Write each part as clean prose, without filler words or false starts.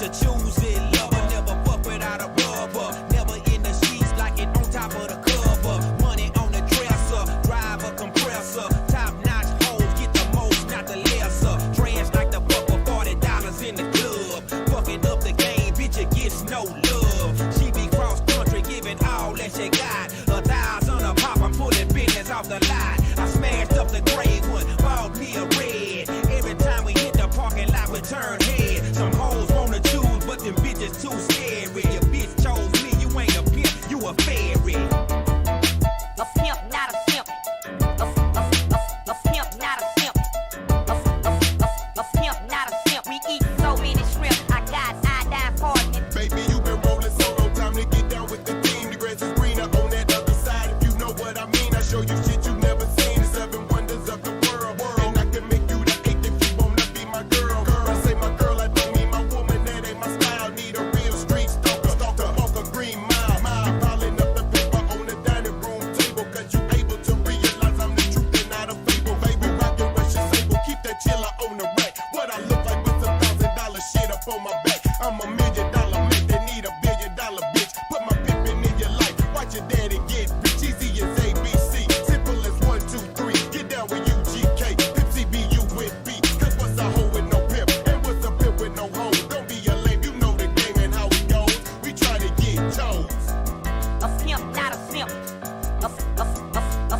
bitch a choosing lover. Never fuck without a rubber. Never in the sheets like it on top of the cover. Money on the dresser, drive a compressor. Top notch hoes get the most, not the lesser. Trash like the fuck for $40 in the club. Fucking up the game, bitch, it gets no love. She be cross country, giving all that she got. 1,000 a pop, I'm pulling business off the lot. I smashed up the gray one, bought me a red. Every time we hit the parking lot, we turn head. Some hoes wanna choose, but them bitches too scary. Your bitch chose me, you ain't a pimp, you a fairy. A pimp, not a simp. A pimp, not a simp. A pimp, not a simp. We eat so many shrimp. I got iodine poisoning. Baby, you been rolling solo, time to get down with the team. The grass is greener on that other side. If you know what I mean, I show you shit you never seen. The 7 wonders of the world. And I can make you the 8th if you wanna be my girl. I say my girl, I don't mean my woman, that ain't my style. Need a real street stalker, walk a green mile. I'm piling up the paper on the dining room table, cause you able to realize I'm the truth and not a fable. Baby, rockin' Russian sable, keep that chiller on the rack. What I look like with some $1,000 shit up on my back. I'm $1 million man that need $1 billion bitch. Put my pimpin' in your life, watch your daddy get rich. Easy as ABC, simple as 1, 2, 3. Get down with UGK, Pimp CBU with B. Cause what's a hoe with no pimp, and what's a pimp with no hoe? Don't be a lame, you know the game and how it goes. We try to get chose. A pimp, not a simp. A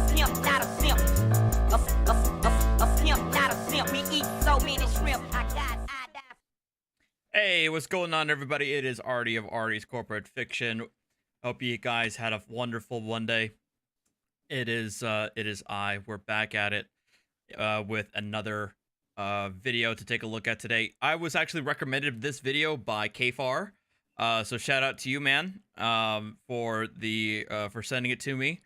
pimp, not a simp. A pimp, not a simp. We eat so many shrimp. I got iodine. Hey, what's going on, everybody? It is Artie of Artie's Corporate Fiction. Hope you guys had a wonderful one day. It is I. We're back at it with another video to take a look at today. I was actually recommended this video by KFAR, so shout out to you, man, for sending it to me.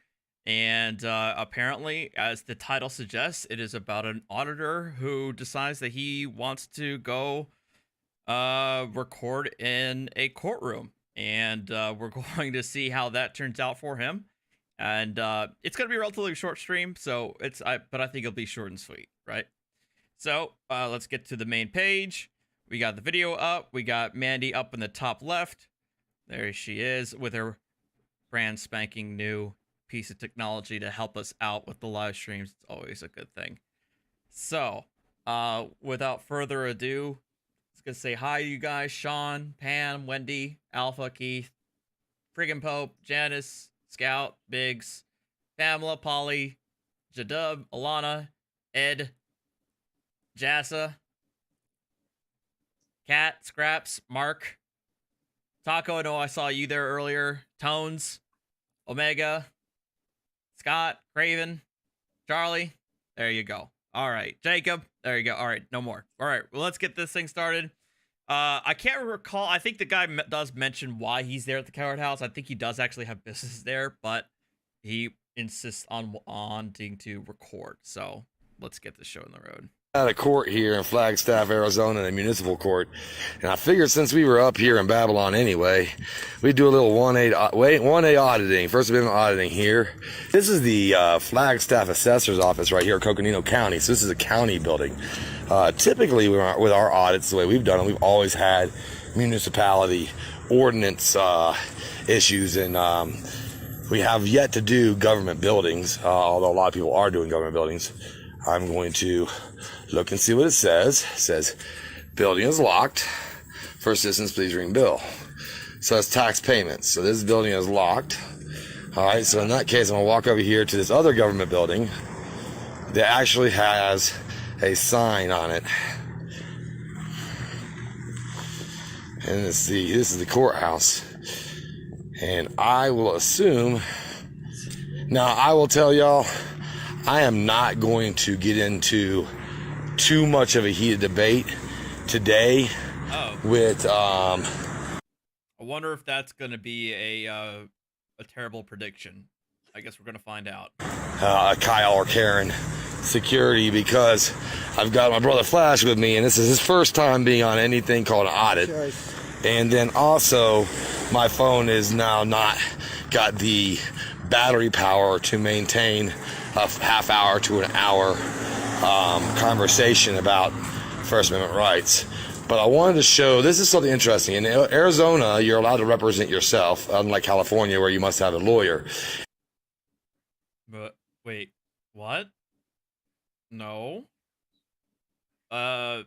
And apparently, as the title suggests, it is about an auditor who decides that he wants to go record in a courtroom, and we're going to see how that turns out for him. And it's gonna be a relatively short stream, so but I think it'll be short and sweet, right? So let's get to the main page. We got the video up. We got Mandy up in the top left. There she is with her brand spanking new piece of technology to help us out with the live streams. It's always a good thing. So without further ado, let's gonna say hi to you guys: Sean, Pam, Wendy, Alpha, Keith, Friggin' Pope, Janice, Scout, Biggs, Pamela, Polly, Jadub, Alana, Ed, Jassa, Cat, Scraps, Mark, Taco. I know I saw you there earlier. Tones, Omega, Scott, Craven, Charlie. There you go. All right, Jacob. There you go. All right, no more. All right, well, let's get this thing started. I can't recall. I think the guy does mention why he's there at the courthouse. I think he does actually have business there, but he insists on wanting to record. So let's get this show on the road. At a court here in Flagstaff, Arizona, the municipal court, and I figured since we were up here in Babylon anyway, we'd do a little 1A auditing, First Amendment auditing here. This is the Flagstaff Assessor's Office right here in Coconino County, so this is a county building. Typically, with our audits, the way we've done them, we've always had municipality ordinance issues, and we have yet to do government buildings, although a lot of people are doing government buildings. I'm going to look and see what it says. It says, building is locked. For assistance, please ring bill. So that's tax payments. So this building is locked. All right, so in that case, I'm going to walk over here to this other government building that actually has a sign on it. And this is the courthouse. And I will assume, now I will tell y'all, I am not going to get into too much of a heated debate today with I wonder if that's going to be a terrible prediction. I guess we're going to find out. Kyle or Karen security, because I've got my brother Flash with me, and this is his first time being on anything called an audit. And then also my phone is now not got the battery power to maintain a half hour to an hour conversation about First Amendment rights. But I wanted to show, this is something interesting. In Arizona, you're allowed to represent yourself, unlike California where you must have a lawyer. But wait, what? No. The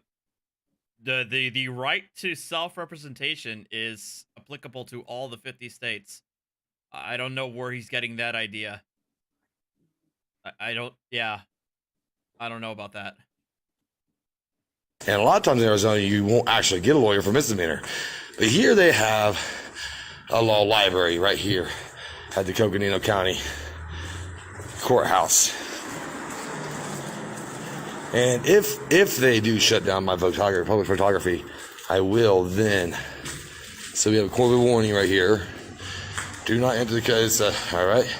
right to self-representation is applicable to all the 50 states. I don't know where he's getting that idea. I don't know about that. And a lot of times in Arizona, you won't actually get a lawyer for misdemeanor. But here they have a law library right here at the Coconino County Courthouse. And if they do shut down my photography, public photography, I will then. So we have a COVID warning right here. Do not enter the case. All right.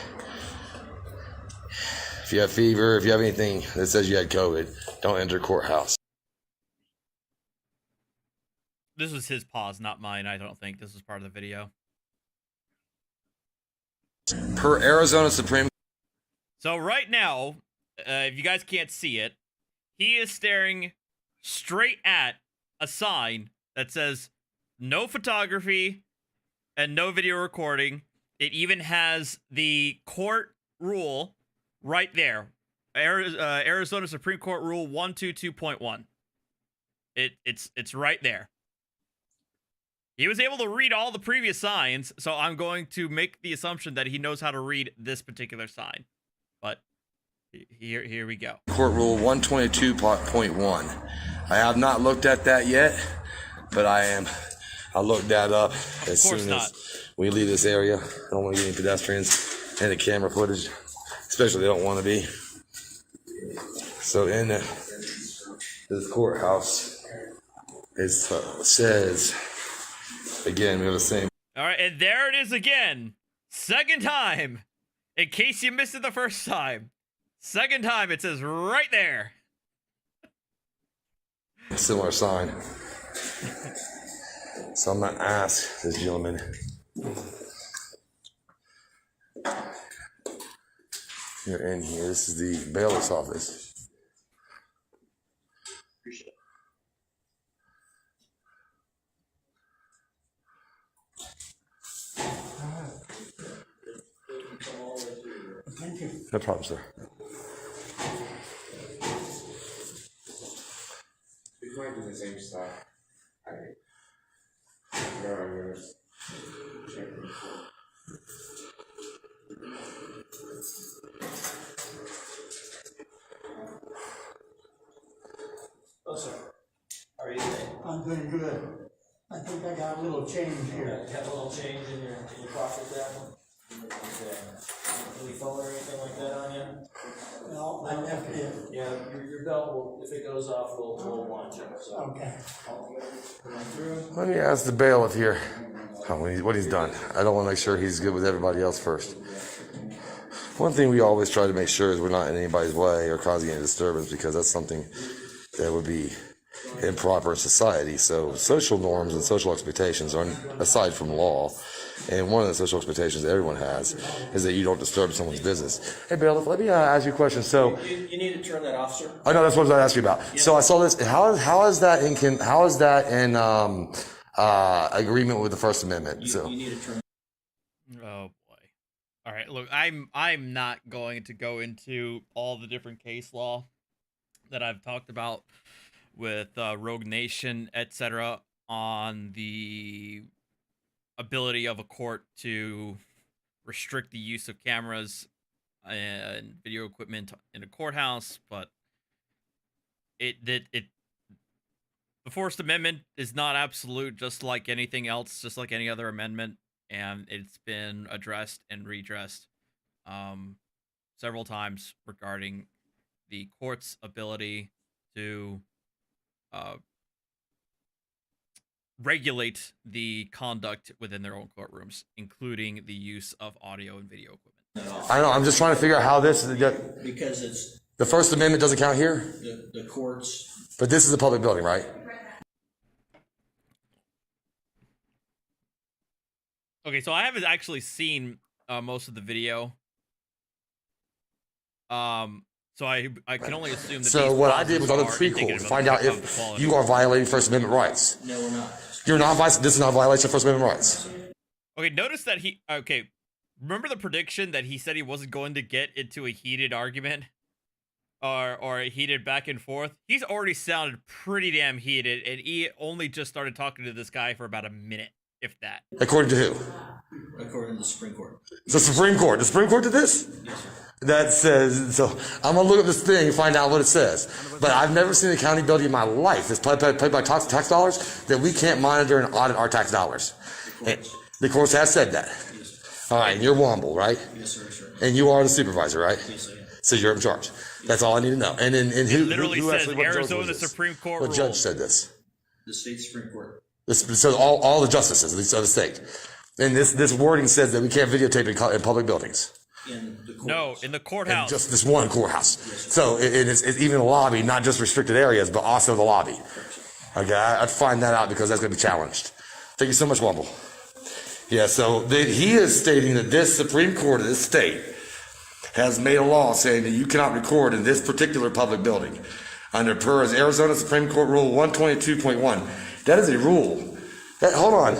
If you have fever, if you have anything that says you had COVID, don't enter courthouse. This was his pause, not mine. I don't think this was part of the video. Per Arizona Supreme. So right now, if you guys can't see it, he is staring straight at a sign that says no photography and no video recording. It even has the court rule right there. Arizona Supreme Court Rule 122.1. It's right there. He was able to read all the previous signs, so I'm going to make the assumption that he knows how to read this particular sign. But here we go. Court Rule 122.1. I have not looked at that yet, but I'll look that up as soon as we leave this area. I don't want to get any pedestrians and the camera footage, especially they don't want to be. So in this courthouse, it says, again, we have the same. All right, and there it is again. Second time. In case you missed it the first time. Second time, it says right there. Similar sign. So I'm going to ask this gentleman. You're in here. This is the bailiff's office. No problem, sir. We might do the same stuff. Oh, sir. How are you today? I'm doing good. I think I got a little change here. You have a little change in your pocket there? Okay. Any phone or anything like that on you? No, I left it. Yeah, your belt will, if it goes off, we'll want you. So. Okay. Come through. Let me ask the bailiff here what he's done. I don't want to make sure he's good with everybody else first. One thing we always try to make sure is we're not in anybody's way or causing any disturbance, because that's something that would be improper in society. So social norms and social expectations are aside from law. And one of the social expectations everyone has is that you don't disturb someone's business. Hey, bailiff, let me ask you a question. So, You need to turn that off, sir. I know that's what I was going to ask you about. Yeah. So I saw this. How is that in agreement with the First Amendment? You need to turn. Oh boy. All right, look, I'm not going to go into all the different case law that I've talked about with Rogue Nation, etc., on the ability of a court to restrict the use of cameras and video equipment in a courthouse, but the First Amendment is not absolute, just like anything else, just like any other amendment, and it's been addressed and redressed several times regarding the court's ability to regulate the conduct within their own courtrooms, including the use of audio and video equipment. I know. I'm just trying to figure out how this. Because it's The First Amendment doesn't count here, the courts. but this is a public building, right? Okay, so I haven't actually seen most of the video. So I can only assume that. So these what I did was on the clauses are pre-court, indicative of find the out code of if quality. you are violating First Amendment rights. No, we're not. You're not. This is not a violation of First Amendment rights. Okay, notice that he. Okay, remember the prediction that he said he wasn't going to get into a heated argument, or a heated back and forth. He's already sounded pretty damn heated, and he only just started talking to this guy for about a minute, if that. According to who? According to the Supreme Court. The Supreme Court. The Supreme Court did this? Yes, sir. That says, so I'm going to look up this thing and find out what it says. But I've never seen a county building in my life that's paid by tax dollars that we can't monitor and audit our tax dollars. And the courts has said that. All right, and you're Womble, right? Yes, sir. And you are the supervisor, right? Yes, I am. So you're in charge. That's all I need to know. And then who Literally who says actually, what judge was Arizona this? Supreme Court What rule. judge said this? The state Supreme Court. So all the justices of the state. And this wording says that we can't videotape in public buildings. In the courthouse. No, in the courthouse. Just this one courthouse. So it's even the lobby, not just restricted areas, but also the lobby. Okay, I'd find that out because that's going to be challenged. Thank you so much, Womble. Yeah, so he is stating that this Supreme Court of this state has made a law saying that you cannot record in this particular public building under per Arizona Supreme Court Rule 122.1. That is a rule. Hold on.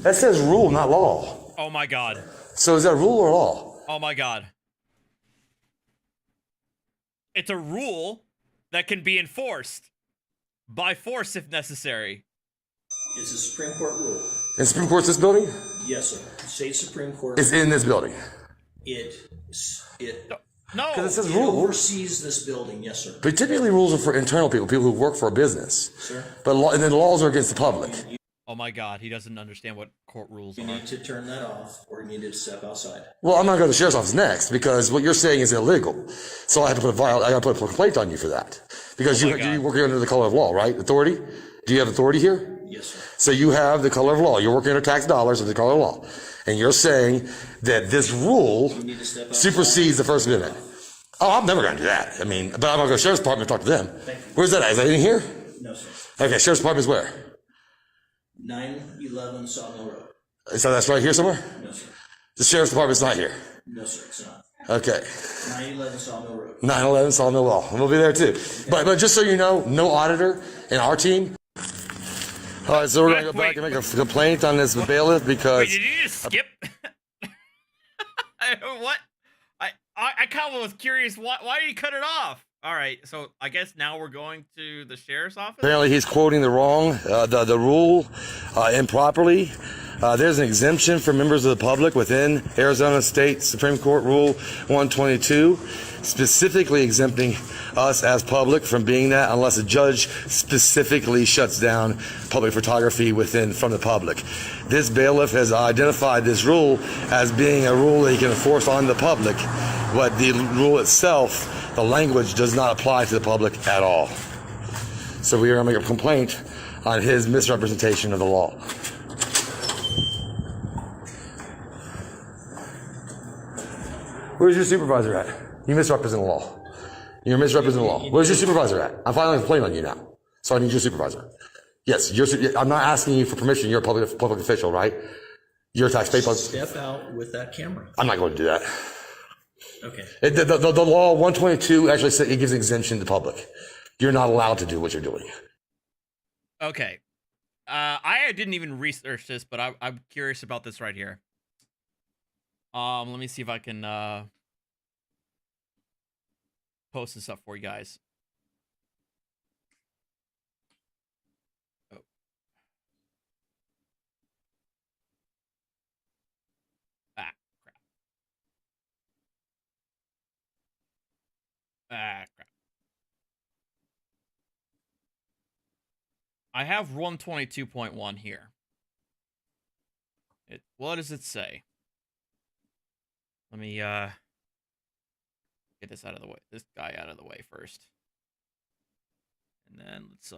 That says rule, not law. Oh my god. So is that rule or law? Oh my god. It's a rule that can be enforced by force if necessary. It's a Supreme Court rule. And Supreme Court's this building? Yes, sir. State Supreme Court. It's in this building. It No. Because it says it rule. oversees this building. Yes, sir. But typically rules are for internal people who work for a business. Sir. But and then laws are against the public. Oh my god, he doesn't understand what court rules You are. need to turn that off, or you need to step outside. Well, I'm not going to the sheriff's office next because what you're saying is illegal. So I have to put I got to put a complaint on you for that because Oh my God. you work under the color of law, right? Authority? Do you have authority here? Yes, sir. So you have the color of law. You're working under tax dollars of the color of law, and you're saying that this rule You need to step outside. supersedes the First Amendment. Oh, I'm never going to do that. I mean, but I'm going to go to the sheriff's department and talk to them. Thank you. Where's that at? Is that in here? No, sir. Okay, sheriff's department's where? 911 Sawmill Road. So that's right here somewhere? No, sir. The sheriff's department's not here. No, sir. It's not. Okay. 911 Sawmill Road. 911 Sawmill Law. And we'll be there too. But just so you know, no auditor in our team. All right, so we're going to go back and make a complaint on this bailiff because... Wait, did you just skip? What? I kind of was curious. Why did he cut it off? All right, so I guess now we're going to the sheriff's office. Apparently he's quoting the wrong, the rule improperly. There's an exemption for members of the public within Arizona State Supreme Court Rule 122, specifically exempting us as public from being that unless a judge specifically shuts down public photography from the public. This bailiff has identified this rule as being a rule that he can enforce on the public, but the rule itself, the language does not apply to the public at all. So we are going to make a complaint on his misrepresentation of the law. Where's your supervisor at? You misrepresent the law. You're misrepresenting the law. Where's your supervisor at? I'm filing a complaint on you now. So I need your supervisor. Yes, I'm not asking you for permission. You're a public official, right? You're a taxpayer. Step out with that camera. I'm not going to do that. Okay. The law 122 actually says it gives exemption to the public. You're not allowed to do what you're doing. Okay. I didn't even research this, but I'm curious about this right here. Let me see if I can post this up for you guys. Oh. Ah, crap. Ah, crap. I have 122.1 here. What does it say? Let me get this out of the way. This guy out of the way first. And then let's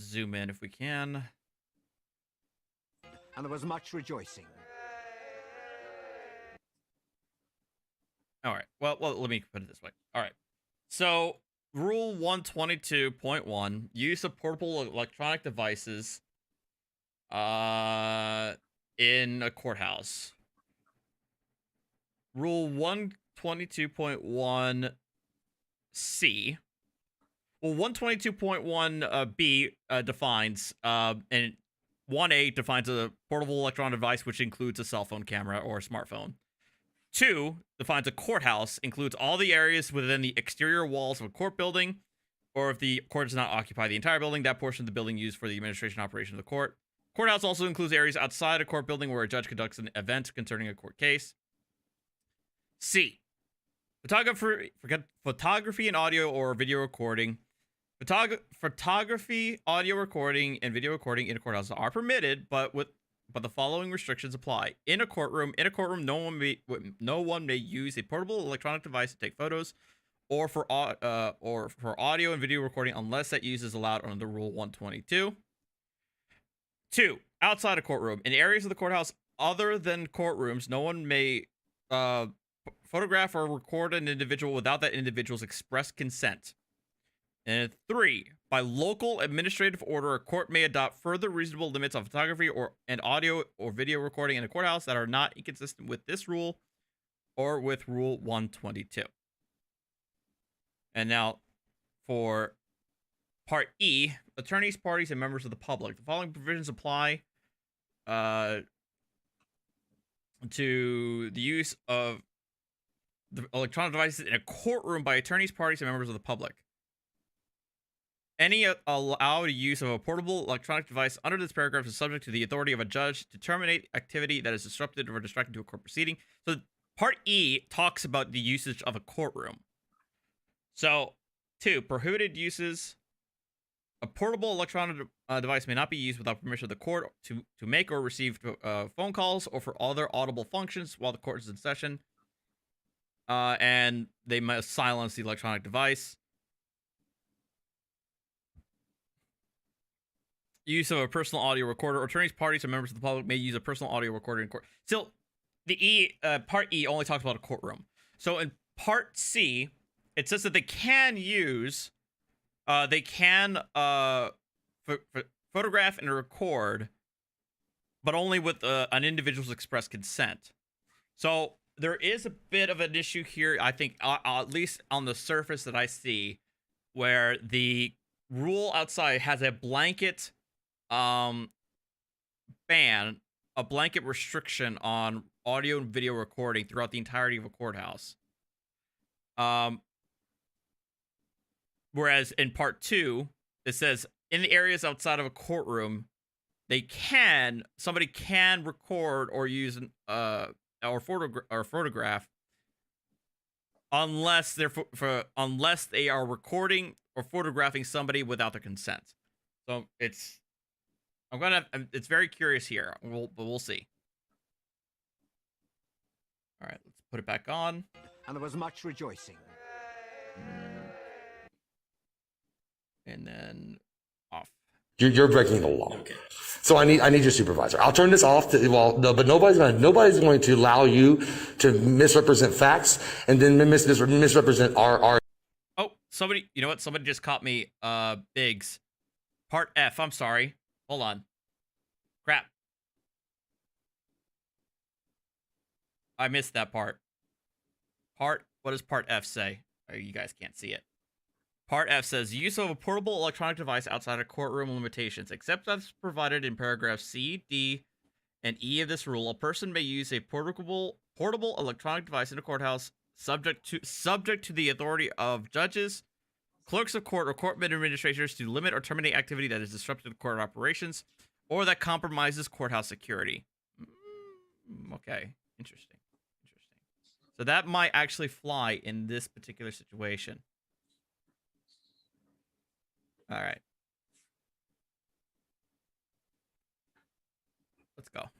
zoom in if we can. And there was much rejoicing. All right. Well, let me put it this way. All right. So, Rule 122.1, use of portable electronic devices. in a courthouse. Rule 122.1C. Well, 122.1B defines, and 1A defines a portable electronic device, which includes a cell phone camera or a smartphone. 2 defines a courthouse, includes all the areas within the exterior walls of a court building, or if the court does not occupy the entire building, that portion of the building used for the administration operation of the court. Courthouse also includes areas outside a court building where a judge conducts an event concerning a court case. C. Photography and audio or video recording. Photography, audio recording, and video recording in a courthouse are permitted, but the following restrictions apply. In a courtroom, no one may use a portable electronic device to take photos, or for audio and video recording unless that use is allowed under Rule 122. 2. Outside a courtroom, in areas of the courthouse other than courtrooms, no one may photograph or record an individual without that individual's express consent. And 3, by local administrative order, a court may adopt further reasonable limits on photography and audio or video recording in a courthouse that are not inconsistent with this rule or with Rule 122. And now for Part E, attorneys, parties, and members of the public. The following provisions apply to the use of the electronic devices in a courtroom by attorneys, parties, and members of the public. Any allowed use of a portable electronic device under this paragraph is subject to the authority of a judge to terminate activity that is disruptive or distracting to a court proceeding. So Part E talks about the usage of a courtroom. So 2, prohibited uses. A portable electronic device may not be used without permission of the court to make or receive phone calls or for other audible functions while the court is in session. And they must silence the electronic device. Use of a personal audio recorder. Attorneys, parties, and members of the public may use a personal audio recorder in court. Still, the Part E only talks about a courtroom. So in Part C, it says that they can use, photograph and record, but only with an individual's express consent. So there is a bit of an issue here, I think, at least on the surface that I see, where the rule outside has a blanket ban, a blanket restriction on audio and video recording throughout the entirety of a courthouse. Whereas in Part 2, it says in the areas outside of a courtroom, somebody can record or use or photograph unless they are recording or photographing somebody without their consent. So it's very curious here. We'll see. All right, let's put it back on. And there was much rejoicing. And then off. You're breaking the law. Okay. So I need your supervisor. I'll turn this off. But nobody's going to allow you to misrepresent facts and then misrepresent our. Oh, somebody! You know what? Somebody just caught me. Biggs. Part F. I'm sorry. Hold on. Crap. I missed that part. What does Part F say? Oh, you guys can't see it. Part F says, use of a portable electronic device outside of courtroom limitations. Except as provided in paragraphs C, D, and E of this rule, a person may use a portable electronic device in a courthouse subject to the authority of judges, clerks of court, or court administrators to limit or terminate activity that is disruptive to court operations or that compromises courthouse security. Okay, interesting. So that might actually fly in this particular situation. All right. Let's go.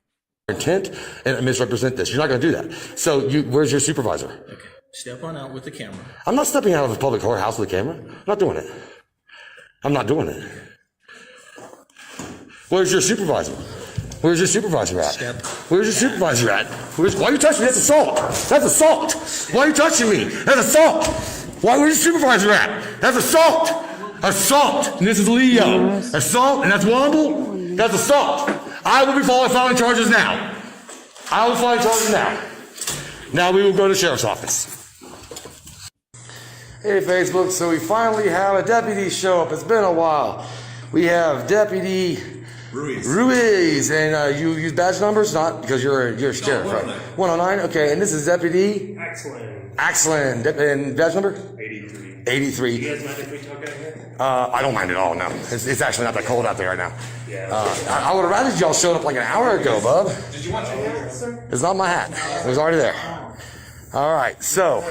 Intent and misrepresent this. You're not going to do that. So where's your supervisor? Okay. Step on out with the camera. I'm not stepping out of a public courthouse with a camera. I'm not doing it. Where's your supervisor? Where's your supervisor at? Where's your supervisor at? Why are you touching me? That's assault. That's assault. Why are you touching me? That's assault. Where's your supervisor at? That's assault. Assault. And this is Leo. Assault. And that's Womble. That's assault. I will be filing charges now. I will be filing charges now. Now we will go to the sheriff's office. Hey Facebook, so we finally have a deputy show up. It's been a while. We have Deputy Ruiz, and you use badge numbers? Not because you're a sheriff, right? 109, okay, and this is Deputy? Axland. And badge number? 83. You guys mind if we talk out here? I don't mind at all, no. It's actually not that cold out there right now. I would have rather y'all showed up like an hour ago, bub. Did you want your hat, sir? It's not my hat. It was already there. All right, so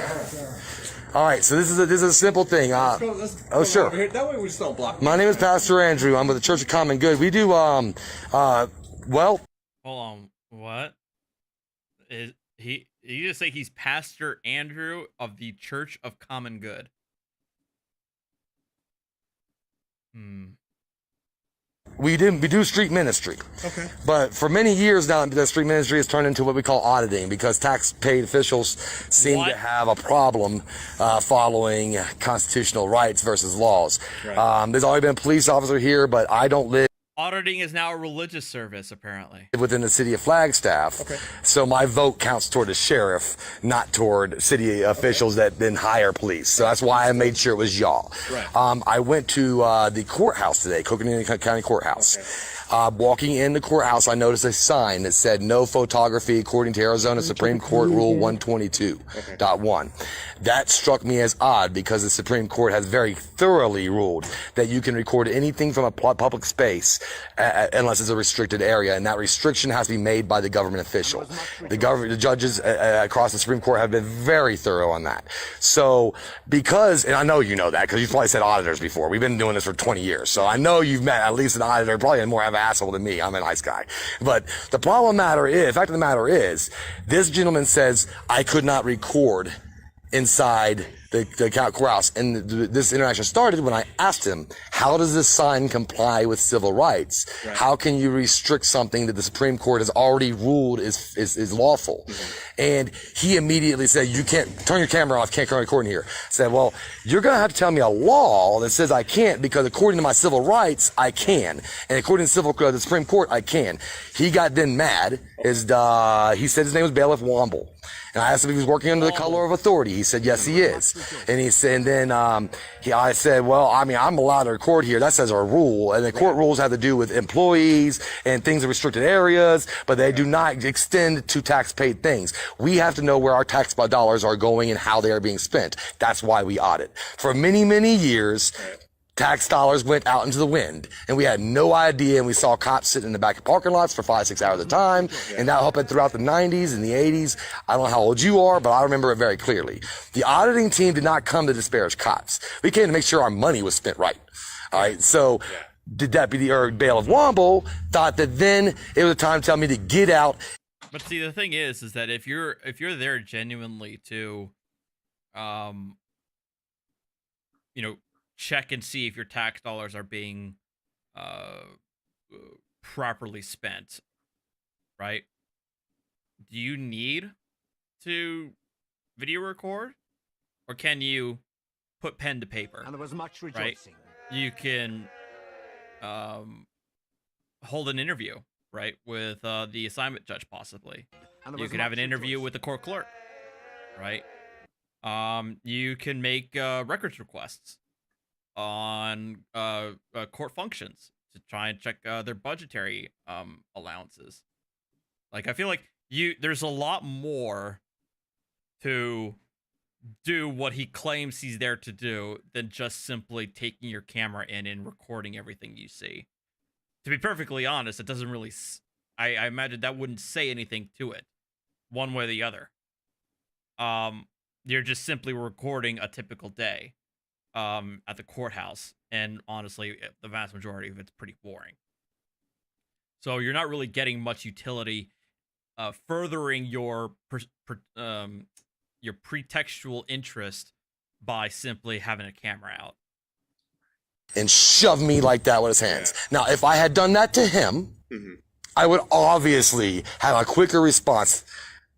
this is a simple thing. Oh, sure. That way we just don't block. My name is Pastor Andrew. I'm with the Church of Common Good. We do, well. Hold on. What? Did you just say he's Pastor Andrew of the Church of Common Good? We do street ministry. Okay. But for many years now, the street ministry has turned into what we call auditing because tax-paid officials seem to have a problem following constitutional rights versus laws. Right. There's always been a police officer here, but I don't live. Auditing is now a religious service, apparently. Within the city of Flagstaff. Okay. So my vote counts toward the sheriff, not toward city officials that then hire police. So that's why I made sure it was y'all. Right. I went to the courthouse today, Coconino County Courthouse. Okay. Walking in the courthouse, I noticed a sign that said no photography according to Arizona Supreme Court Rule 122.1. That struck me as odd because the Supreme Court has very thoroughly ruled that you can record anything from a public space unless it's a restricted area, and that restriction has to be made by the government official. The judges across the Supreme Court have been very thorough on that. So and I know you know that because you've probably said auditors before. We've been doing this for 20 years, so I know you've met at least an auditor, probably more have an asshole than me. I'm a nice guy. But the fact of the matter is, this gentleman says I could not record inside the courthouse. And this interaction started when I asked him, how does this sign comply with civil rights? Right. How can you restrict something that the Supreme Court has already ruled is lawful? Mm-hmm. And he immediately said, you can't turn your camera off, can't record in here. I said, well, you're going to have to tell me a law that says I can't, because according to my civil rights, I can. And according to the Supreme Court, I can. He got then mad. He said his name was Bailiff Womble. And I asked him if he was working under the color of authority. He said, yes, he is. And he said, I said, well, I mean, I'm allowed to record here. That says our rule. And the court rules have to do with employees and things in restricted areas, but they do not extend to tax-paid things. We have to know where our tax dollars are going and how they are being spent. That's why we audit. For many, many years, tax dollars went out into the wind, and we had no idea, and we saw cops sitting in the back of parking lots for 5-6 hours at a time, and that happened throughout the 90s and the 80s. I don't know how old you are, but I remember it very clearly. The auditing team did not come to disparage cops. We came to make sure our money was spent right. All right, so the deputy or bailiff Womble thought that then it was time to tell me to get out. But see, the thing is that if you're there genuinely to, check and see if your tax dollars are being properly spent, right? Do you need to video record, or can you put pen to paper? And there was much rejoicing. Right? You can hold an interview, right, with the assignment judge, possibly. You can have an interview with the court clerk, right? You can make records requests on court functions to try and check their budgetary allowances. Like, I feel like there's a lot more to do what he claims he's there to do than just simply taking your camera in and recording everything you see. To be perfectly honest, it doesn't really I imagine that wouldn't say anything to it one way or the other. You're just simply recording a typical day at the courthouse, and honestly, the vast majority of it's pretty boring. So you're not really getting much utility furthering your pretextual interest by simply having a camera out. And shove me like that with his hands. Now, if I had done that to him, I would obviously have a quicker response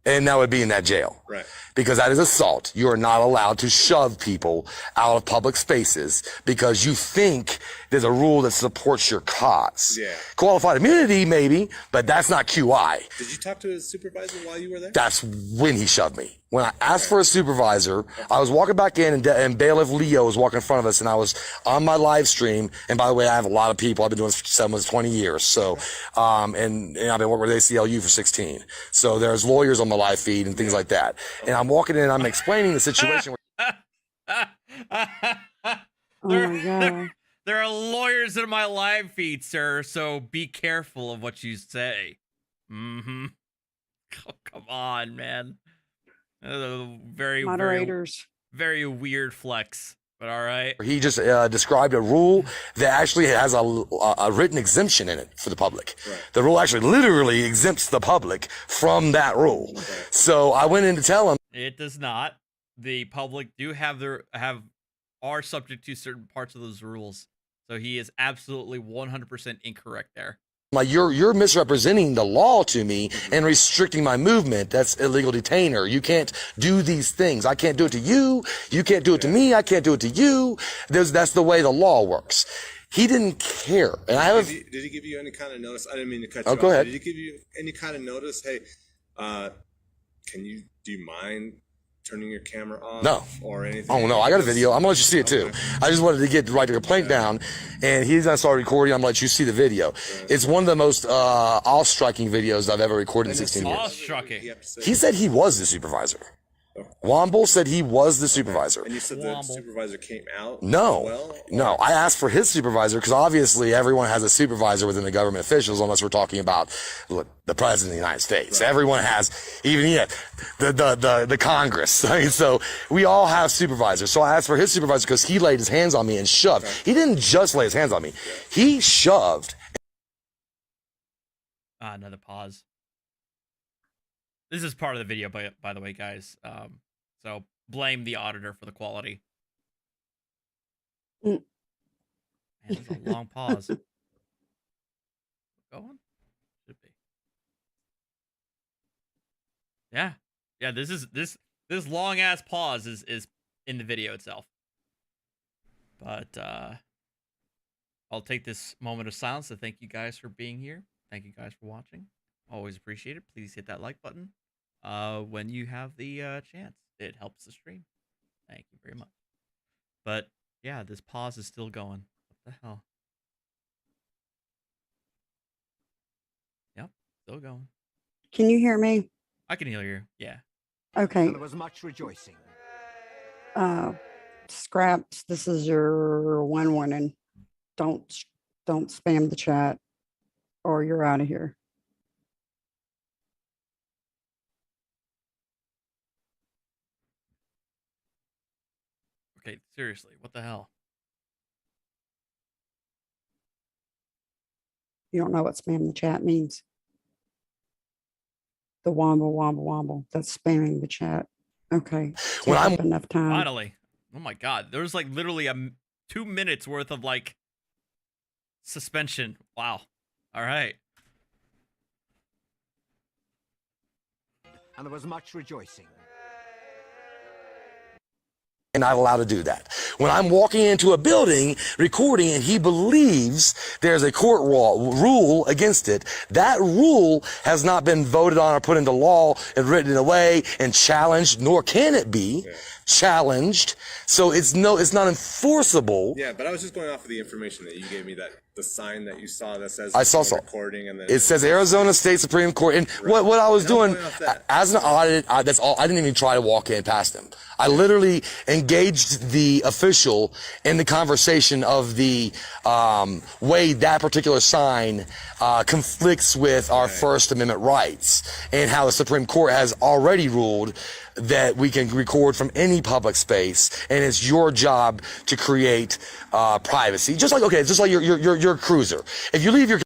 and that would be in that jail. Right. Because that is assault. You are not allowed to shove people out of public spaces because you think there's a rule that supports your cause. Yeah. Qualified immunity, maybe, but that's not QI. Did you talk to his supervisor while you were there? That's when he shoved me. When I asked for a supervisor, I was walking back in and bailiff Leo was walking in front of us, and I was on my live stream. And by the way, I have a lot of people. I've been doing this for 20 years. So, and I've been working with ACLU for 16. So there's lawyers on my live feed and things like that. And I'm walking in and I'm explaining the situation. There are lawyers in my live feed, sir, so be careful of what you say. Mm-hmm. Oh, come on, man. Very moderators. Very weird flex, but all right. He just described a rule that actually has a written exemption in it for the public. Right. The rule actually literally exempts the public from that rule. Right. So I went in to tell him. It does not. The public do are subject to certain parts of those rules. So he is absolutely 100% incorrect there. Like you're misrepresenting the law to me and restricting my movement. That's illegal detainer. You can't do these things. I can't do it to you. You can't do it to me. I can't do it to you. That's the way the law works. He didn't care. And did he give you any kind of notice? I didn't mean to cut you off. Go ahead. Did he give you any kind of notice? Hey, do you mind turning your camera off? No. Or anything? Oh, no. I got a video. I'm going to let you see it, too. I just wanted to get the complaint down. And he's going to start recording. I'm going to let you see the video. It's one of the most awe-striking videos I've ever recorded in 16 years. Awe-striking. He said he was the supervisor. Womble said he was the supervisor. And you said the supervisor came out? No. As well? No. I asked for his supervisor because obviously everyone has a supervisor within the government officials unless we're talking about the president of the United States. Right. Everyone has, even the Congress. So we all have supervisors. So I asked for his supervisor because he laid his hands on me and shoved. Okay. He didn't just lay his hands on me. Yeah. He shoved. Another pause. This is part of the video, by the way, guys. So blame the auditor for the quality. Man, it's a long pause. Going? Should be. Yeah. This long ass pause is in the video itself. But I'll take this moment of silence to thank you guys for being here. Thank you guys for watching. Always appreciate it. Please hit that like button when you have the chance. It helps the stream. Thank you very much. But yeah, this pause is still going. What the hell? Yep, still going. Can you hear me? I can hear you. Yeah. Okay. There was much rejoicing. Scraps, this is your one warning. Don't spam the chat or you're out of here. Okay, seriously, what the hell? You don't know what spam the chat means. The womble, womble, womble. That's spamming the chat. Okay. When I'm enough time. Finally. Oh my god. There's like literally 2 minutes worth of like suspension. Wow. All right. And there was much rejoicing. Not allowed to do that. When I'm walking into a building recording and he believes there's a court rule against it, that rule has not been voted on or put into law and written away and challenged, nor can it be challenged. So it's not enforceable. Yeah, but I was just going off of the information that you gave me, that the sign that you saw that says I saw recording, and then it says Arizona State Supreme Court. And what I was doing as an audit, that's all. I didn't even try to walk in past him. I literally engaged the official in the conversation of the way that particular sign conflicts with our First Amendment rights, and how the Supreme Court has already ruled that we can record from any public space, and it's your job to create privacy. Just like your cruiser. If you leave your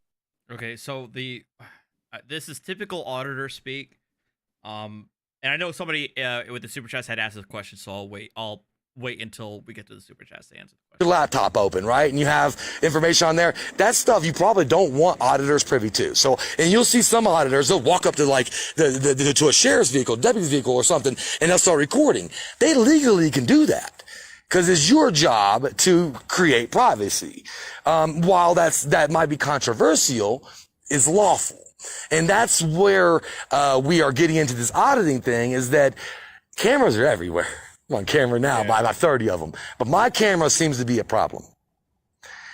Okay, so this is typical auditor speak. And I know somebody with the super chats had asked this question, so I'll wait until we get to the super chats to answer the your question. laptop open, right? And you have information on there. That stuff you probably don't want auditors privy to. So, and you'll see some auditors, they'll walk up to like to a sheriff's vehicle, deputy's vehicle or something, and they'll start recording. They legally can do that because it's your job to create privacy. While that might be controversial, is lawful. And that's where we are getting into this auditing thing, is that cameras are everywhere. I'm on camera now by about 30 of them. But my camera seems to be a problem.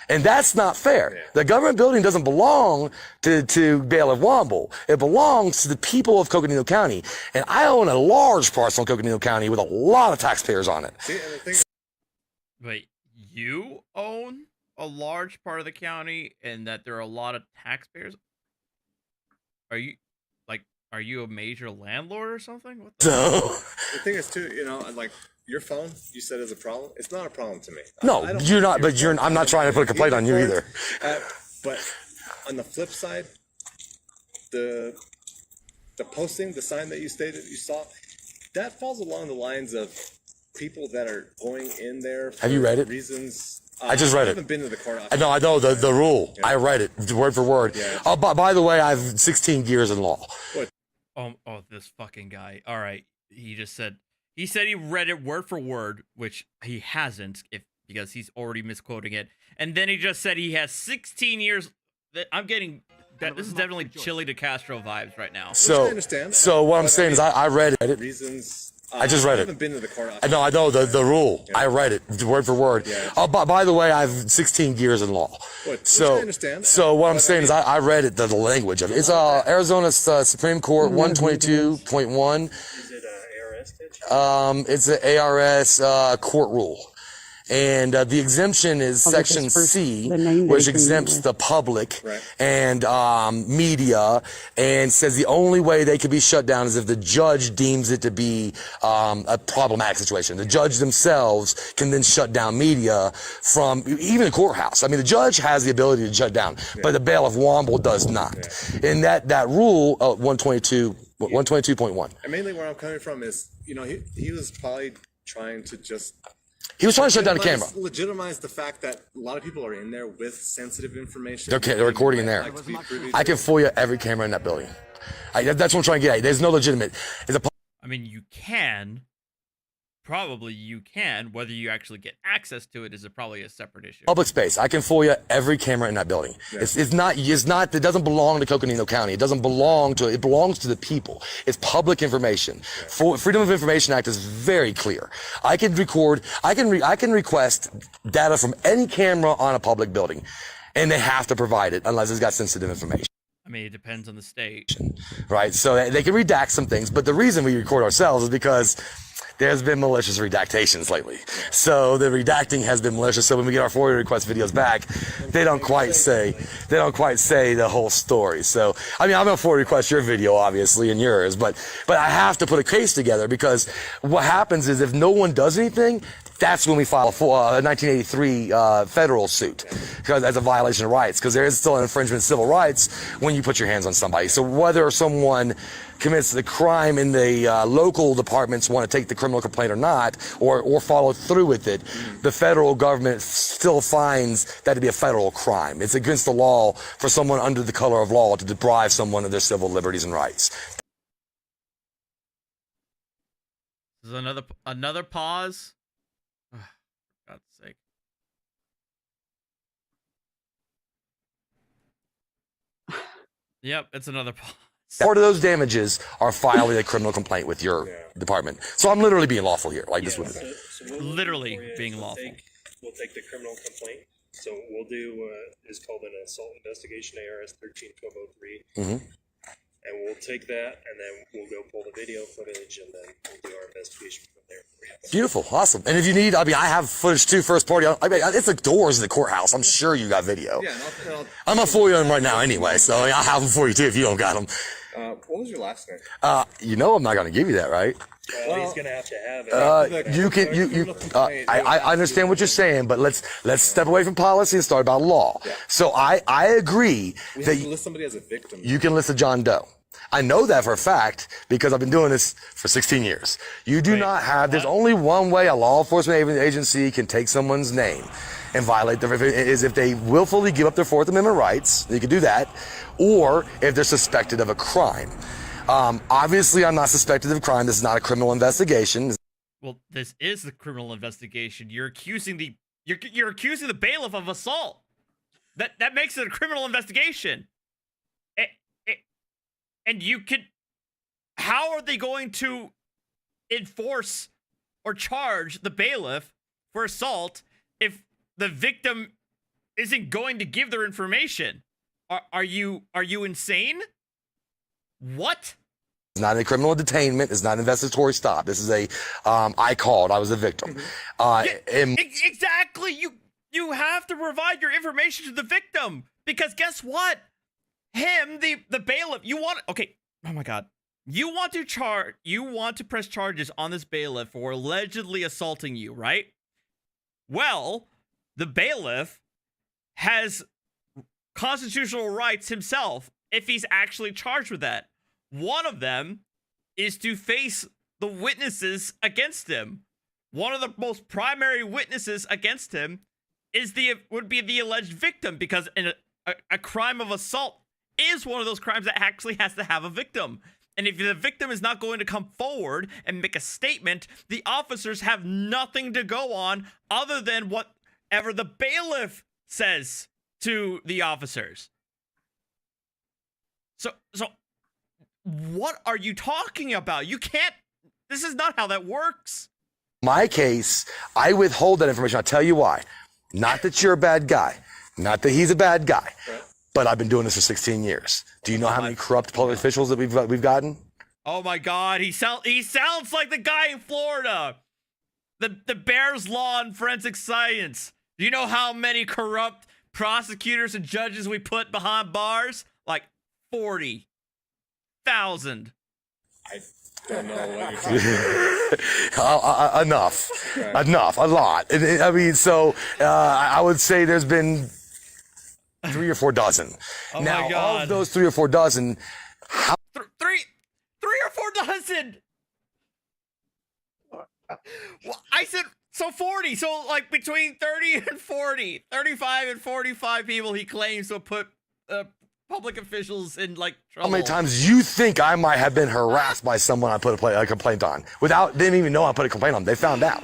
And that's not fair. Yeah. The government building doesn't belong to Bailiff Womble. It belongs to the people of Coconino County. And I own a large parcel in Coconino County with a lot of taxpayers on it. Wait, you own a large part of the county and that there are a lot of taxpayers? Are you a major landlord or something? What the The thing is too, you know, like your phone, you said is a problem. It's not a problem to me. No, you're not. But I'm not trying to put a complaint on you either. But on the flip side, the posting, the sign that you saw, that falls along the lines of people that are going in there. For Have you read it? Reasons. I just read it. I haven't been to the courthouse. I know the rule. Yeah. I read it word for word. Yeah. Oh, by the way, I have 16 years in law. What? Oh, this fucking guy. All right. He said he read it word for word, which he hasn't, because he's already misquoting it. And then he just said he has 16 years. I'm getting that. This is definitely Chili de Castro vibes right now. So, I understand. So what I'm saying is I read it. Reasons. I just read it. I haven't been to the courthouse. I know the rule. Yeah. I read it word for word. Yeah. Oh, by the way, I have 16 years in law. So I understand. So what I'm saying is I read it, the language of it. It's Arizona Supreme Court 122.1. Is it ARS? It's an ARS court rule. And the exemption is section C, which exempts the public and media, and says the only way they could be shut down is if the judge deems it to be a problematic situation. The judge themselves can then shut down media from even the courthouse. I mean, the judge has the ability to shut down, but the bailiff Womble does not. And that rule, 122.1. And mainly where I'm coming from is, you know, he was probably trying to just... He was trying to shut down the camera. Legitimize the fact that a lot of people are in there with sensitive information. They're recording in there. I can FOIA every camera in that building. That's what I'm trying to get at. There's no legitimate. I mean, you can. Probably you can. Whether you actually get access to it is probably a separate issue. Public space. I can FOIA every camera in that building. Yeah. It's not. It doesn't belong to Coconino County. It doesn't belong to. It belongs to the people. It's public information. Yeah. Freedom of Information Act is very clear. I can record. I can request data from any camera on a public building, and they have to provide it unless it's got sensitive information. I mean, it depends on the state. Right. So they can redact some things, but the reason we record ourselves is because there's been malicious redactations lately. So the redacting has been malicious. So when we get our FOIA request videos back, they don't quite say the whole story. So, I mean, I'm going to FOIA request your video, obviously, and yours, but I have to put a case together, because what happens is if no one does anything, that's when we file a 1983 federal suit, because that's a violation of rights, because there is still an infringement of civil rights when you put your hands on somebody. So whether someone commits the crime and the local departments want to take the criminal complaint or not, or follow through with it, the federal government still finds that to be a federal crime. It's against the law for someone under the color of law to deprive someone of their civil liberties and rights. This is another pause. For God's sake. Yep, it's another pause. Part of those damages are filing a criminal complaint with your department. So I'm literally being lawful here. Like this would literally being lawful. We'll take the criminal complaint. So we'll do is called an assault investigation, ARS 13-1203. And we'll take that, and then we'll go pull the video footage, and then we'll do our investigation from there. Beautiful, awesome. And if you need, I mean, I have footage too, first party. I mean, it's the doors in the courthouse. I'm sure you got video. Yeah, I'm not FOIA them right now anyway, so I'll have them for you too if you don't got them. What was your last name? You know I'm not going to give you that, right? Well, he's going to have it. You can, I understand what you're saying, but let's step away from policy and start about law. Yeah. So I agree we that have to list somebody as a victim. You can list a John Doe. I know that for a fact because I've been doing this for 16 years. You do not have, there's only one way a law enforcement agency can take someone's name and violate their, is if they willfully give up their Fourth Amendment rights, you can do that, or if they're suspected of a crime. Obviously, I'm not suspected of a crime. This is not a criminal investigation. Well, this is the criminal investigation. You're accusing the you're accusing the bailiff of assault. That makes it a criminal investigation. And you could, how are they going to enforce or charge the bailiff for assault if the victim isn't going to give their information? Are you insane? What? It's not a criminal detainment. It's not an investigatory stop. This is a, I called. I was the victim. Exactly. You have to provide your information to the victim because guess what? Him, the bailiff, oh my God. You want to press charges on this bailiff for allegedly assaulting you, right? Well, the bailiff has constitutional rights himself if he's actually charged with that. One of them is to face the witnesses against him. One of the most primary witnesses against him would be the alleged victim because a crime of assault is one of those crimes that actually has to have a victim. And if the victim is not going to come forward and make a statement, the officers have nothing to go on other than whatever the bailiff says to the officers. So what are you talking about? You can't, this is not how that works. My case, I withhold that information. I'll tell you why. Not that you're a bad guy. Not that he's a bad guy. Right. But I've been doing this for 16 years. Do you know how many corrupt public officials that we've gotten? Oh my God, he sounds like the guy in Florida. The Bears Law and Forensic Science. Do you know how many corrupt prosecutors and judges we put behind bars? Like 40,000. I don't know what you're talking about. Enough. Right. Enough. A lot. I mean, so I would say there's been 3 or 4 dozen. Oh now, my God. of those 3 or 4 dozen, how? Three or 4 dozen. Well, I said so 40. So like between 30 and 40, 35 and 45 people he claims to put public officials in like trouble. How many times you think I might have been harassed by someone I put a complaint on without they didn't even know I put a complaint on? They found out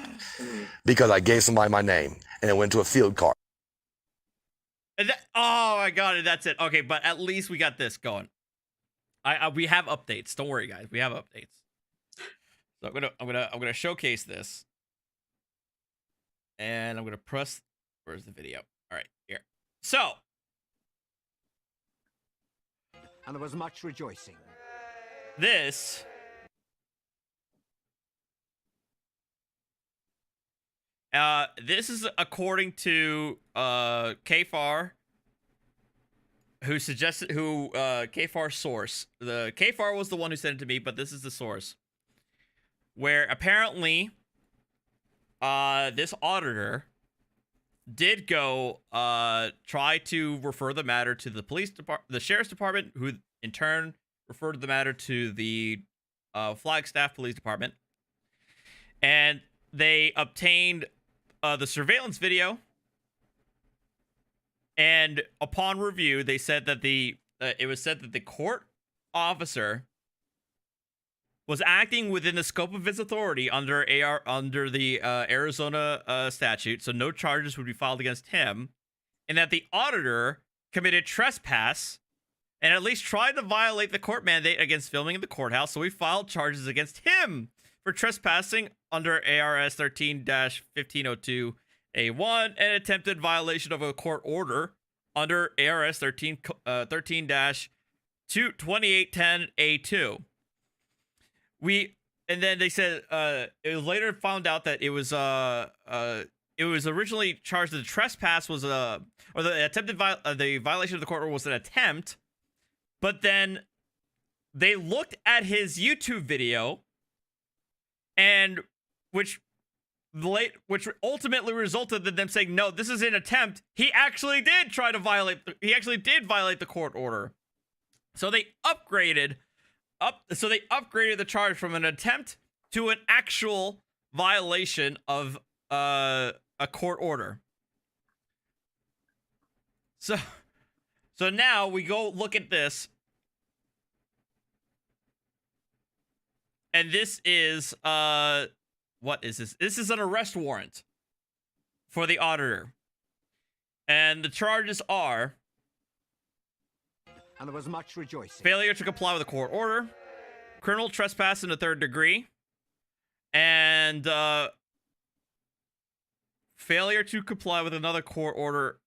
because I gave somebody my name and it went to a field card. Oh my God, that's it. Okay, but at least we got this going. We have updates. Don't worry, guys. We have updates. So I'm gonna showcase this, and I'm gonna press. Where's the video? All right, here. So, and there was much rejoicing. This is according to KFAR, who suggested KFAR's source. The KFAR was the one who sent it to me, but this is the source, where apparently this auditor did go try to refer the matter to the police department, the sheriff's department, who in turn referred the matter to the Flagstaff Police Department, and they obtained the surveillance video, and upon review, they said that it was said that the court officer was acting within the scope of his authority under the Arizona statute, so no charges would be filed against him, and that the auditor committed trespass and at least tried to violate the court mandate against filming in the courthouse, so we filed charges against him for trespassing under ARS 13-1502A1 and attempted violation of a court order under ARS 13-2810A2. And then they said it was later found out that it was originally charged that the trespass was or the attempted the violation of the court order was an attempt, but then they looked at his YouTube video, and which ultimately resulted in them saying, no, this is an attempt. He actually did violate the court order. So they upgraded So they upgraded the charge from an attempt to an actual violation of a court order. So now we go look at this. And this is what is this? This is an arrest warrant for the auditor. And the charges are And there was much rejoicing. failure to comply with a court order, criminal trespass in the 3rd degree, and failure to comply with another court order,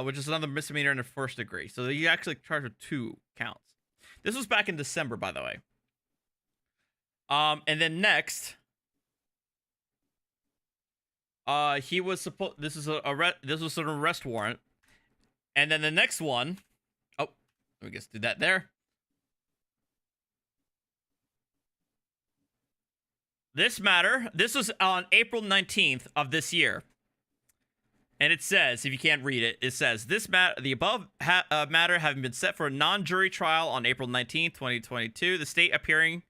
which is another misdemeanor in the 1st degree. So he actually charged with 2 counts. This was back in December, by the way. And then next, he was supposed. This was an arrest warrant, and then the next one. Oh, let me just do that there. This was on April 19th of this year. And it says, if you can't read it, it says, the above matter having been set for a non-jury trial on April 19th, 2022, the state appearing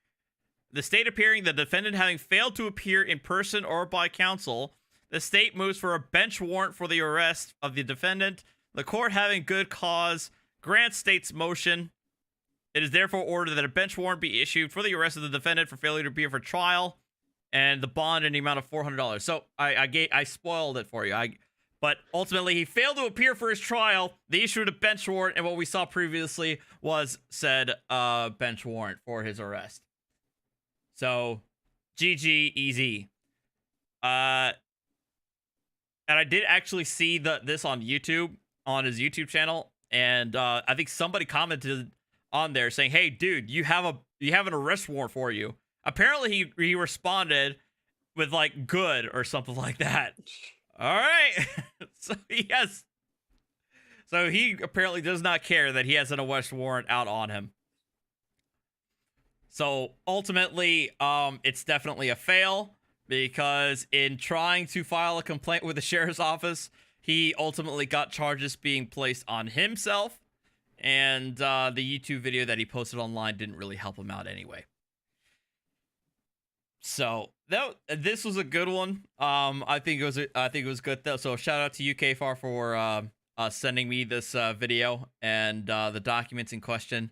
the defendant having failed to appear in person or by counsel, the state moves for a bench warrant for the arrest of the defendant. The court, having good cause, grants state's motion. It is therefore ordered that a bench warrant be issued for the arrest of the defendant for failure to appear for trial, and the bond in the amount of $400. So I spoiled it for you. But ultimately, he failed to appear for his trial. They issued a bench warrant, and what we saw previously was said bench warrant for his arrest. So, GG, easy. And I did actually see this on YouTube, on his YouTube channel, and I think somebody commented on there saying, "Hey, dude, you have an arrest warrant for you." Apparently, he responded with like "good" or something like that. All right, so he apparently does not care that he has an arrest warrant out on him. So ultimately, it's definitely a fail, because in trying to file a complaint with the sheriff's office, he ultimately got charges being placed on himself, and the YouTube video that he posted online didn't really help him out anyway. So this was a good one. I think it was good though. So shout out to UKFAR for sending me this video and the documents in question.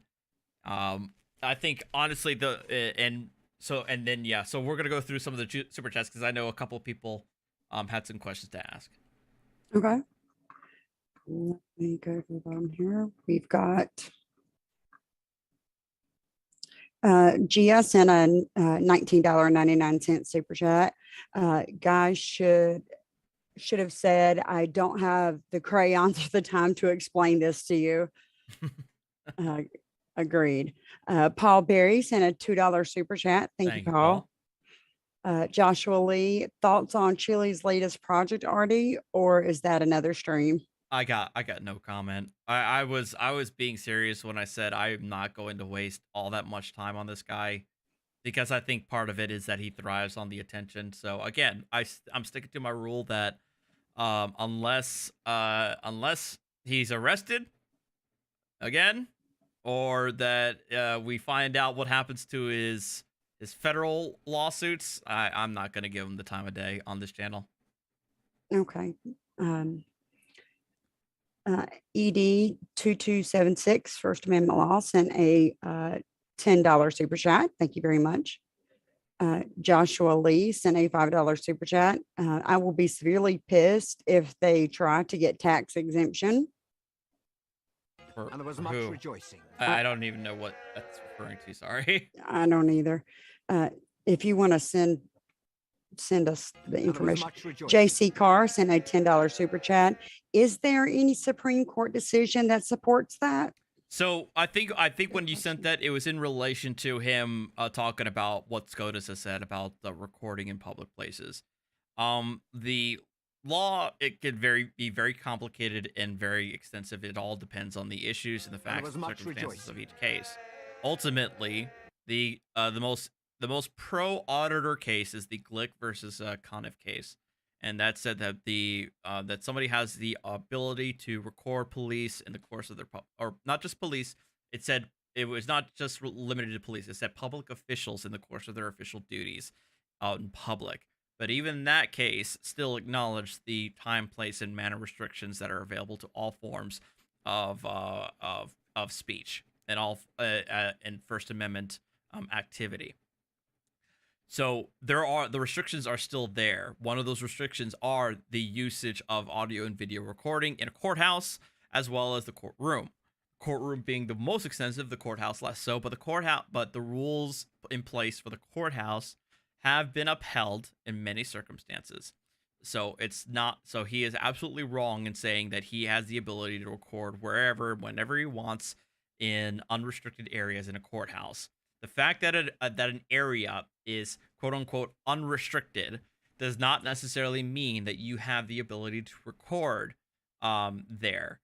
I think honestly so we're gonna go through some of the super chats because I know a couple of people had some questions to ask. Okay. Let me go to the bottom here. We've got GS and a $19.99 super chat. Guys should have said, I don't have the crayons or the time to explain this to you. Agreed. Paul Berry sent a $2 super chat. Thank you, Paul. Joshua Lee, thoughts on Chili's latest project, Artie, or is that another stream? I got no comment. I was being serious when I said I'm not going to waste all that much time on this guy, because I think part of it is that he thrives on the attention. So again, I'm sticking to my rule that unless he's arrested again, or that we find out what happens to his federal lawsuits, I'm not going to give him the time of day on this channel. Okay. ED 2276 First Amendment Law sent a $10 super chat. Thank you very much. Joshua Lee sent a $5 super chat. I will be severely pissed if they try to get tax exemption. And there was much rejoicing. I don't even know what that's referring to. Sorry. I don't either. If you want to send us the information. JC Carr sent a $10 super chat. Is there any Supreme Court decision that supports that? So I think when you sent that, it was in relation to him talking about what SCOTUS has said about the recording in public places. The law, it could be very complicated and very extensive. It all depends on the issues and the facts and circumstances of each case. Ultimately, the most pro auditor case is the Glick versus Conniff case, and that said that that somebody has the ability to record police in the course of their or not just police. It said it was not just limited to police. It said public officials in the course of their official duties out in public. But even in that case, still acknowledge the time, place, and manner restrictions that are available to all forms of speech and all and First Amendment activity. So the restrictions are still there. One of those restrictions are the usage of audio and video recording in a courthouse, as well as the courtroom. Courtroom being the most extensive, the courthouse less so. But the rules in place for the courthouse have been upheld in many circumstances. So he is absolutely wrong in saying that he has the ability to record wherever, whenever he wants, in unrestricted areas in a courthouse. The fact that an area is quote unquote unrestricted does not necessarily mean that you have the ability to record there.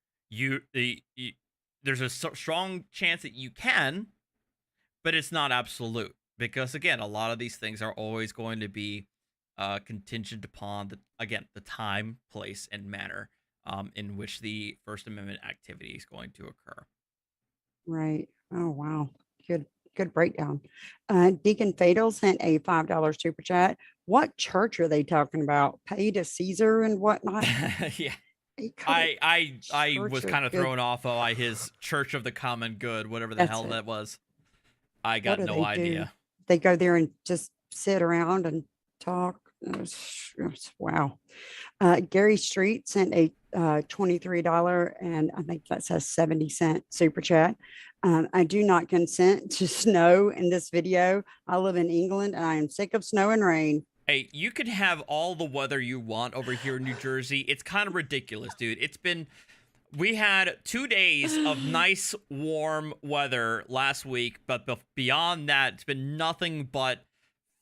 There's a strong chance that you can, but it's not absolute, because again, a lot of these things are always going to be contingent upon the time, place, and manner in which the First Amendment activity is going to occur. Right. Oh, wow. Good breakdown. Deacon Fatal sent a $5 super chat. What church are they talking about? Pay to Caesar and whatnot? Yeah. I was kind of thrown off by his Church of the Common Good, whatever the hell that was. I got no idea. They go there and just sit around and talk. Wow. Gary Street sent a $23 and I think that says 70-cent super chat. I do not consent to snow in this video. I live in England and I am sick of snow and rain. Hey, you can have all the weather you want over here in New Jersey. It's kind of ridiculous, dude. We had 2 days of nice, warm weather last week, but beyond that, it's been nothing but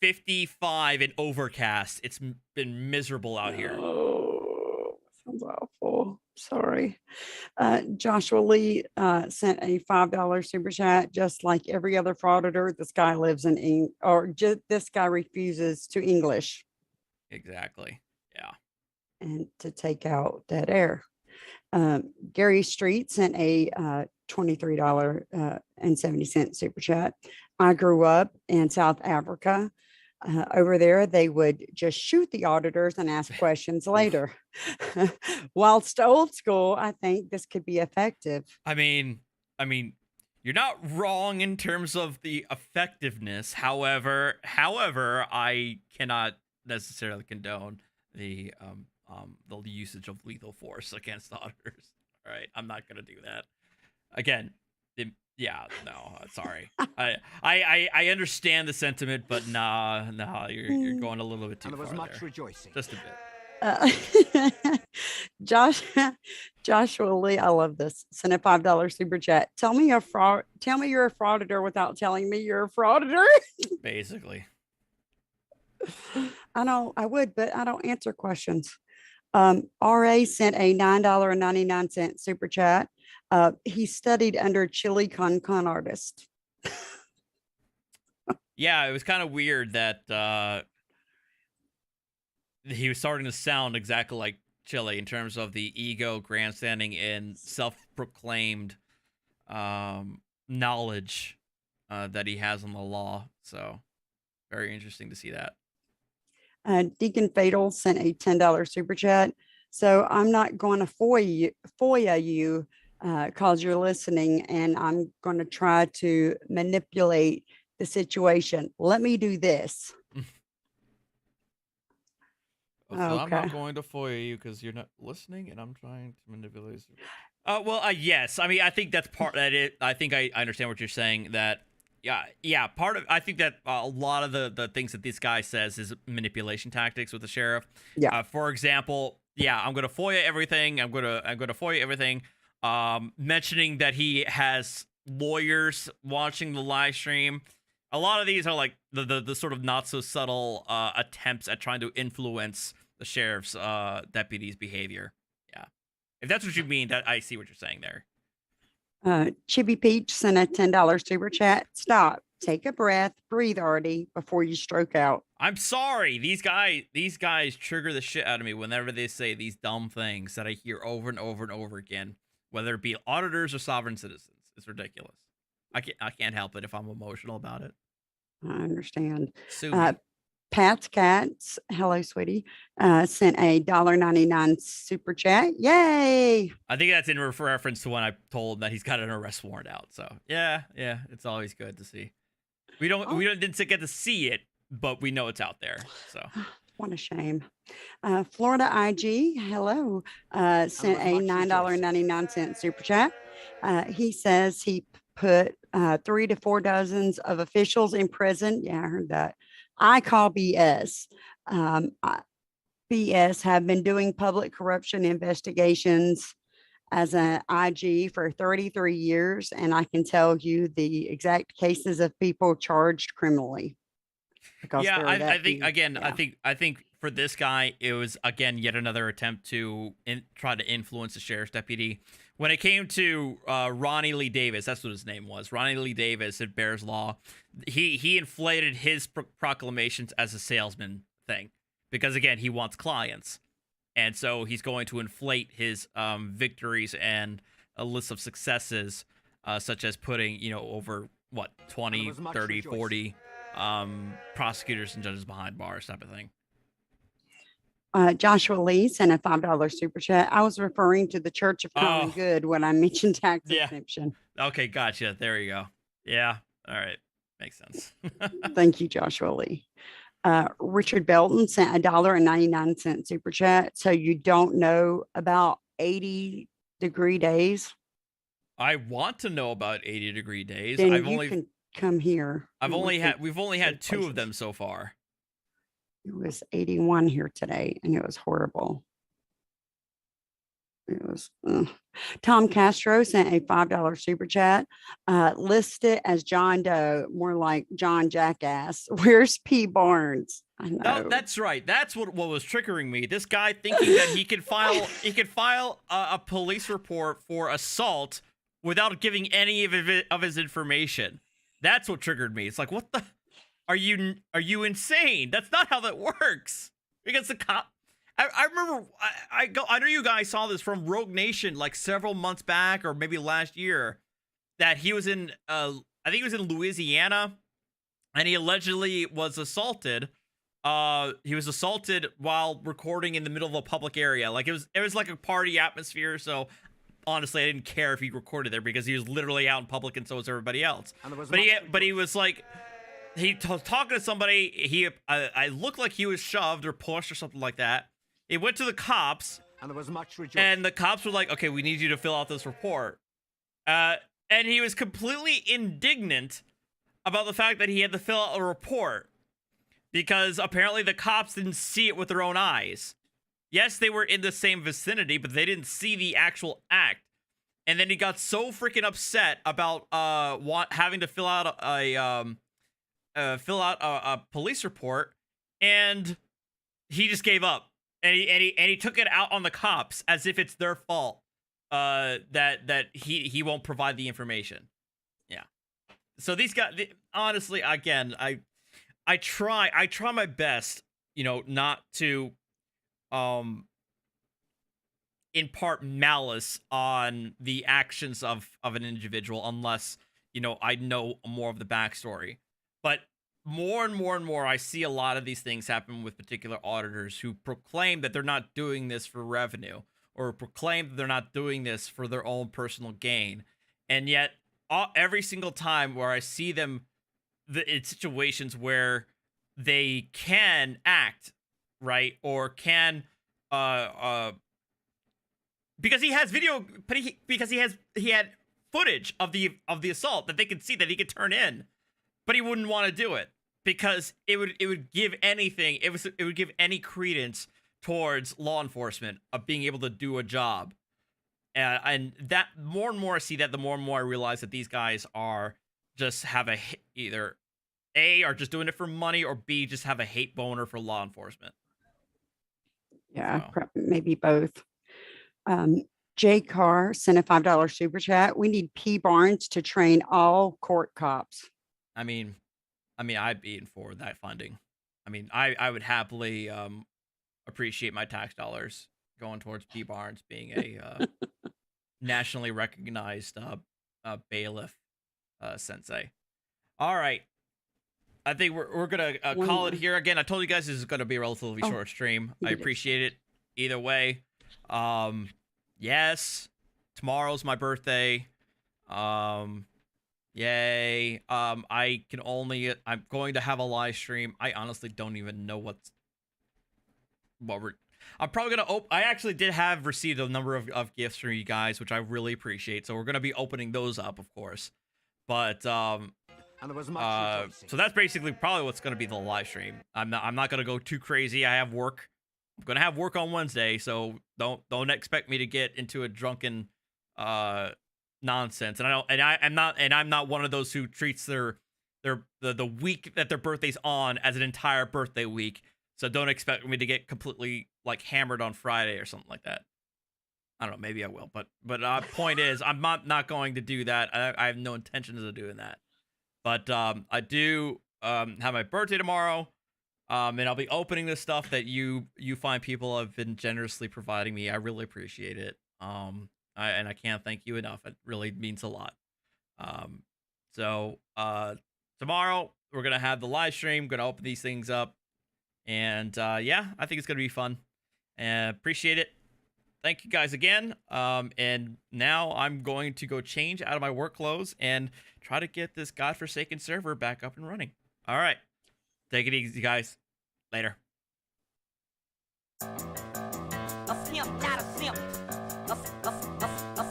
55 and overcast. It's been miserable out here. Oh, sounds awful. Sorry. Joshua Lee sent a $5 super chat. Just like every other frauditor, this guy lives in this guy refuses to English. Exactly. Yeah. And to take out dead air. Gary Street sent a $23.70 super chat. I grew up in South Africa. Over there, they would just shoot the auditors and ask questions later. Whilst old school, I think this could be effective. I mean, you're not wrong in terms of the effectiveness. However, I cannot necessarily condone the usage of lethal force against auditors. All right, I'm not gonna do that. Again, sorry. I understand the sentiment, but you're going a little bit too far. And there was much there. rejoicing. Just a bit. Joshua Lee, I love this. Send a $5 super chat. Tell me you're a frauditor without telling me you're a frauditor. Basically. I know I would, but I don't answer questions. RA sent a $9.99 super chat. He studied under Chili Con artist. Yeah, it was kind of weird that he was starting to sound exactly like Chili in terms of the ego, grandstanding, and self-proclaimed knowledge that he has on the law. So very interesting to see that. Deacon Fatal sent a $10 super chat. So I'm not going to FOIA you because you're listening, and I'm going to try to manipulate the situation. Let me do this. So I'm not going to FOIA you because you're not listening, and I'm trying to manipulate you. Yes. I mean, I think that's part of it. I think I understand what you're saying. That, part of. I think that a lot of the things that this guy says is manipulation tactics with the sheriff. Yeah. For example, I'm going to FOIA everything. I'm going to FOIA everything. Mentioning that he has lawyers watching the live stream. A lot of these are like the sort of not so subtle attempts at trying to influence the sheriff's deputy's behavior. Yeah, if that's what you mean, that I see what you're saying there. Chibi Peach sent a $10 super chat. Stop. Take a breath. Breathe, Artie, before you stroke out. I'm sorry. These guys trigger the shit out of me whenever they say these dumb things that I hear over and over and over again, whether it be auditors or sovereign citizens. It's ridiculous. I can't help it if I'm emotional about it. I understand. Sue me. Pat's Cats, hello, sweetie, sent a $1.99 super chat. Yay! I think that's in reference to when I told him that he's got an arrest warrant out. So yeah, it's always good to see. We didn't get to see it, but we know it's out there. So What a shame. Florida IG, hello, sent a $9.99 super chat. He says he put 3 to 4 dozens of officials in prison. Yeah, I heard that. I call BS. BS have been doing public corruption investigations as an IG for 33 years, and I can tell you the exact cases of people charged criminally. Yeah, I think for this guy, it was again yet another attempt to try to influence the sheriff's deputy. When it came to Ronnie Lee Davis, that's what his name was. Ronnie Lee Davis at Bears Law. He inflated his proclamations as a salesman thing because again he wants clients, and so he's going to inflate his victories and a list of successes, such as putting over 20, 30, 40 prosecutors and judges behind bars type of thing. Joshua Lee sent a $5 super chat. I was referring to the Church of Common Good when I mentioned tax exemption. Okay, gotcha. There you go. Yeah. All right. Makes sense. Thank you, Joshua Lee. Richard Belton sent a $1.99 super chat. So you don't know about 80-degree days? I want to know about 80-degree days. Then you can come here. We've only had 2 of them so far. It was 81 here today, and it was horrible. It was Tom Castro sent a $5 super chat. List it as John Doe, more like John Jackass. Where's P. Barnes? I know. No, that's right. That's what was triggering me. This guy thinking that he could file a police report for assault without giving any of his information. That's what triggered me. It's like, what the? Are you insane? That's not how that works. Because the cop, I remember, I know you guys saw this from Rogue Nation like several months back or maybe last year, that he was in, I think he was in Louisiana, and he allegedly was assaulted. He was assaulted while recording in the middle of a public area. Like it was like a party atmosphere. So honestly, I didn't care if he recorded there because he was literally out in public and so was everybody else. But he was like, he talking to somebody. I looked like he was shoved or pushed or something like that. He went to the cops, and there was much rejoicing. And the cops were like, "Okay, we need you to fill out this report." And he was completely indignant about the fact that he had to fill out a report because apparently the cops didn't see it with their own eyes. Yes, they were in the same vicinity, but they didn't see the actual act. And then he got so freaking upset about having to fill out a police report, and he just gave up, and he took it out on the cops as if it's their fault that he won't provide the information. Yeah. So these guys, honestly, again, I try my best, not to impart malice on the actions of an individual unless I know more of the backstory. But more and more, I see a lot of these things happen with particular auditors who proclaim that they're not doing this for revenue or proclaim that they're not doing this for their own personal gain. And yet, every single time where I see them in situations where they can act, right, or can, because he has video, but because he had footage of the assault that they could see that he could turn in. But he wouldn't want to do it because it would give anything. It would give any credence towards law enforcement of being able to do a job. And that more and more I see that, the more and more I realize that these guys are just have either A, are just doing it for money, or B, just have a hate boner for law enforcement. Yeah, maybe both. Jay Carr sent a $5 super chat. We need P. Barnes to train all court cops. I mean, I'd be in for that funding. I mean, I would happily appreciate my tax dollars going towards P. Barnes being a nationally recognized bailiff Sensei. All right. I think we're gonna call it here. Again, I told you guys this is gonna be a relatively short stream. I appreciate it either way. Yes, tomorrow's my birthday. Yay. I'm going to have a live stream. I honestly don't even know what I'm probably gonna I actually did have received a number of gifts from you guys, which I really appreciate. So we're gonna be opening those up, of course. But so that's basically probably what's gonna be the live stream. I'm not gonna go too crazy. I have work. I'm gonna have work on Wednesday, so don't expect me to get into a drunken nonsense. And I'm not one of those who treats the week that their birthday's on as an entire birthday week. So don't expect me to get completely like hammered on Friday or something like that. I don't know, maybe I will, but point is, I'm not going to do that. I have no intentions of doing that. But I do have my birthday tomorrow, and I'll be opening the stuff that you fine people have been generously providing me. I really appreciate it. And I can't thank you enough. It really means a lot. So tomorrow we're gonna have the live stream. Gonna open these things up, and yeah, I think it's gonna be fun. And appreciate it. Thank you guys again. And now I'm going to go change out of my work clothes and try to get this godforsaken server back up and running. All right. Take it easy, guys. Later. A pimp, not a simp. A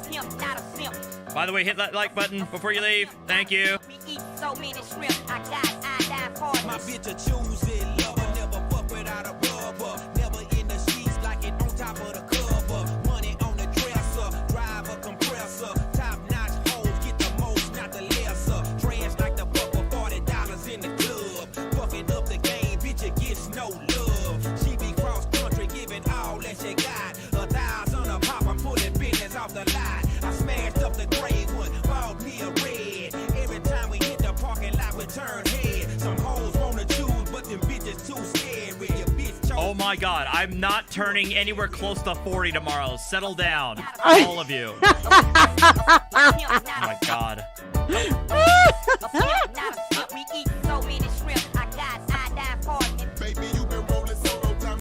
pimp, not a simp. By the way, hit that like button before you leave. Thank you. We eat so many shrimp. I got iodine parties. My bitch a choosy lover, never fuck without a rubber. Never in the sheets like it on top of the cover. Money on the dresser, drive a compressor. Top notch hoes get the most, not the lesser. Trash like the buck for $40 in the club. Fucking up the game, bitch, it gets no love. She be cross country, giving all that she got. 1,000 a pop, I'm pulling business off the lot. I smashed up the gray one, bought me a red. Every time we hit the parking lot, we turn head. Some hoes wanna choose, but them bitches too scary. Your bitch chose. Oh my god, I'm not turning anywhere close to 40 tomorrow. Settle down, all of you. Oh my god. A pimp, not a